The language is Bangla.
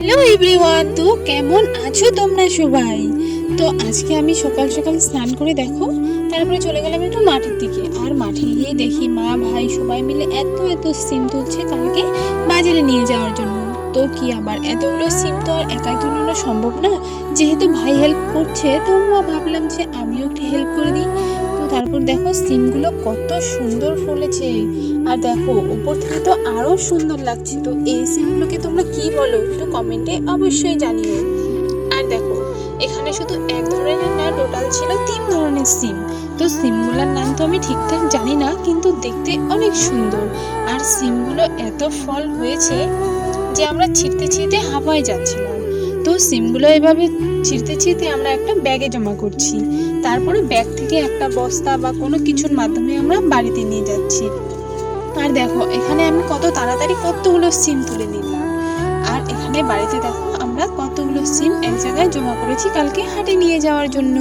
হ্যালো এভরিওয়ান, তো কেমন আছো তোমরা সবাই? তো আজকে আমি সকাল সকাল স্নান করে দেখো, তারপরে চলে গেলাম একটু মাঠের দিকে। আর মাঠে গিয়ে দেখি মা ভাই সবাই মিলে এত এত সিম তুলছে কালকে বাজারে নিয়ে যাওয়ার জন্য। তো কি আবার এতগুলো সিম তো আর একাই তুলানো সম্ভব না, যেহেতু ভাই হেল্প করছে তো ভাবলাম যে আমিও একটু হেল্প করে দিই। তো তারপর দেখো সিমগুলো কত সুন্দর ফলেছে, আর দেখো উপর থেকে তো আরো সুন্দর লাগছে। তো এই সিমগুলোকে তোমরা কি বলো একটু কমেন্টে অবশ্যই জানিও। আর দেখো এখানে শুধু এক ধরনের না, টোটাল ছিল 3 ধরনের সিম। তো সিমগুলোর নাম তো আমি ঠিকঠাক জানি না, কিন্তু দেখতে অনেক সুন্দর। আর সিমগুলো এত ফল হয়েছে যে আমরা ছিঁড়তে ছিঁড়তে হাঁপায়ে যাচ্ছিলাম। তো সিমগুলো এভাবে ছিঁড়তে ছিঁড়তে আমরা একটা ব্যাগে জমা করছি, তারপরে ব্যাগ থেকে একটা বস্তা বা কোনো কিছুর মাধ্যমে আমরা বাড়িতে নিয়ে যাচ্ছি। আর দেখো এখানে আমি কত তাড়াতাড়ি কতগুলো সিম তুলে নিলাম। আর এখানে বাড়িতে দেখো আমরা কতগুলো সিম এক জায়গায় জমা করেছি কালকে হাটে নিয়ে যাওয়ার জন্য।